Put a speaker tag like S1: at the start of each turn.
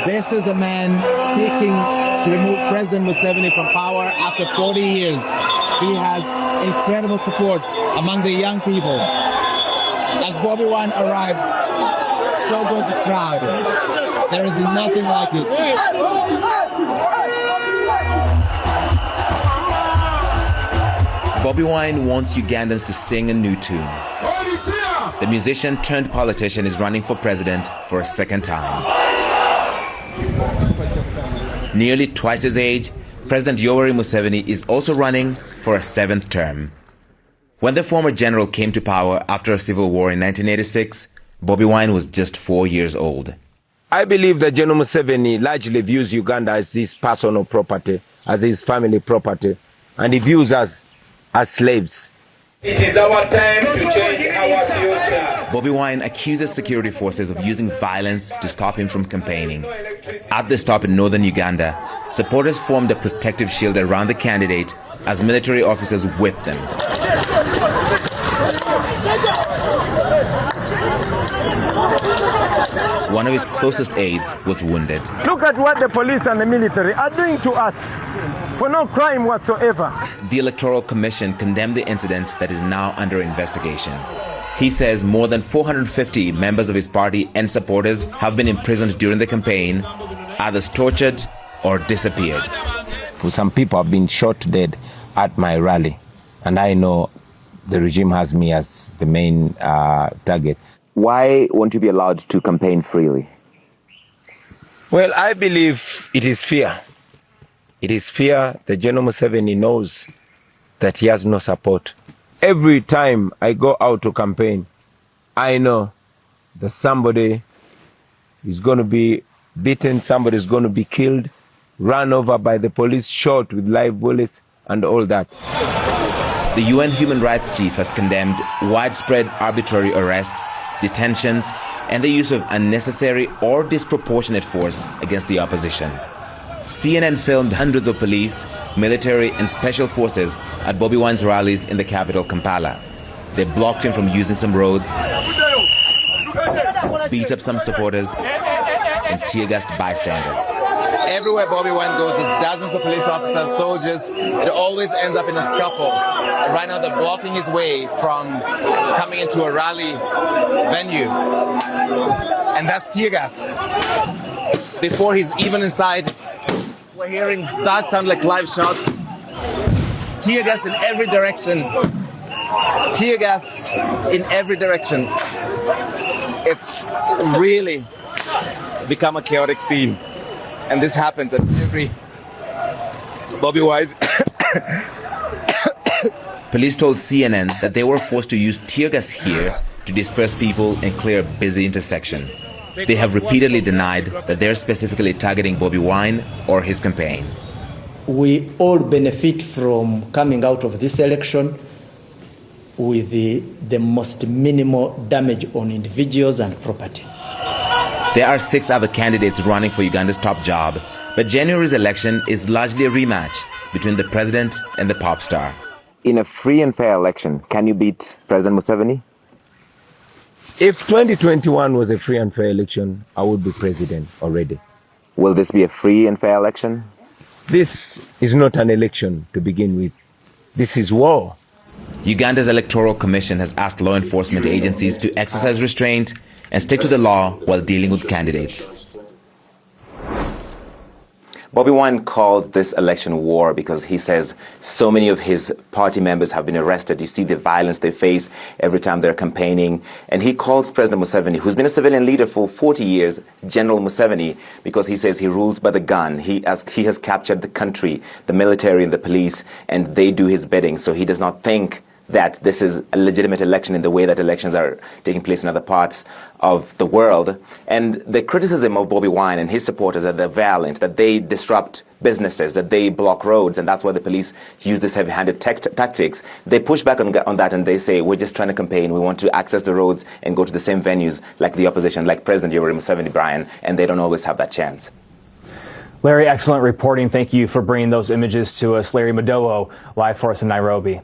S1: This is the man seeking to remove President Museveni from power after 40 years. He has incredible support among the young people. As Bobi Wine arrives, so goes the crowd. There is nothing like it.
S2: Bobi Wine wants Ugandans to sing a new tune. The musician turned politician is running for president for a second time. Nearly twice his age, President Yoweri Museveni is also running for a 7th term. When the former general came to power after a civil war in 1986, Bobi Wine was just 4 years old.
S3: I believe that General Museveni largely views Uganda as his personal property, as his family property, and he views us as slaves.
S4: It is our time to change our future.
S2: Bobi Wine accuses security forces of using violence to stop him from campaigning. At the stop in northern Uganda, supporters formed a protective shield around the candidate as military officers whipped them. One of his closest aides was wounded.
S3: Look at what the police and the military are doing to us for no crime whatsoever.
S2: The Electoral Commission condemned the incident that is now under investigation. He says more than 450 members of his party and supporters have been imprisoned during the campaign, others tortured or disappeared.
S3: Some people have been shot dead at my rally, and I know the regime has me as the main target.
S5: Why won't you be allowed to campaign freely?
S3: Well, I believe it is fear. It is fear that General Museveni knows that he has no support. Every time I go out to campaign, I know that somebody is going to be beaten, somebody is going to be killed, run over by the police, shot with live bullets, and all that.
S2: The UN Human Rights Chief has condemned widespread arbitrary arrests, detentions, and the use of unnecessary or disproportionate force against the opposition. CNN filmed hundreds of police, military, and special forces at Bobi Wine's rallies in the capital, Kampala. They blocked him from using some roads, beat up some supporters, and tear-gassed bystanders.
S1: Everywhere Bobi Wine goes, there's dozens of police officers, soldiers. It always ends up in a scuffle. And right now, they're blocking his way from coming into a rally venue. And that's tear gas. Before he's even inside, we're hearing that sound like live shots. Tear gas in every direction. Tear gas in every direction. It's really become a chaotic scene. And this happens at every Bobi Wine.
S2: Police told CNN that they were forced to use tear gas here to disperse people and clear a busy intersection. They have repeatedly denied that they're specifically targeting Bobi Wine or his campaign.
S6: We all benefit from coming out of this election with the most minimal damage on individuals and property.
S2: There are 6 other candidates running for Uganda's top job, but January's election is largely a rematch between the president and the pop star.
S5: In a free and fair election, can you beat President Museveni?
S3: If 2021 was a free and fair election, I would be president already.
S5: Will this be a free and fair election?
S3: This is not an election to begin with. This is war.
S2: Uganda's Electoral Commission has asked law enforcement agencies to exercise restraint and stick to the law while dealing with candidates.
S5: Bobi Wine called this election war because he says so many of his party members have been arrested. You see the violence they face every time they're campaigning. And he calls President Museveni, who's been a civilian leader for 40 years, General Museveni, because he says he rules by the gun. He has captured the country, the military and the police, and they do his bidding. So he does not think that this is a legitimate election in the way that elections are taking place in other parts of the world. And the criticism of Bobi Wine and his supporters that they're violent, that they disrupt businesses, that they block roads, and that's why the police use this heavy-handed tactics. They push back on that and they say, we're just trying to campaign. We want to access the roads and go to the same venues like the opposition, like President Yoweri Museveni, Brian, and they don't always have that chance.
S7: Larry, excellent reporting. Thank you for bringing those images to us. Larry Madowo, live for us in Nairobi.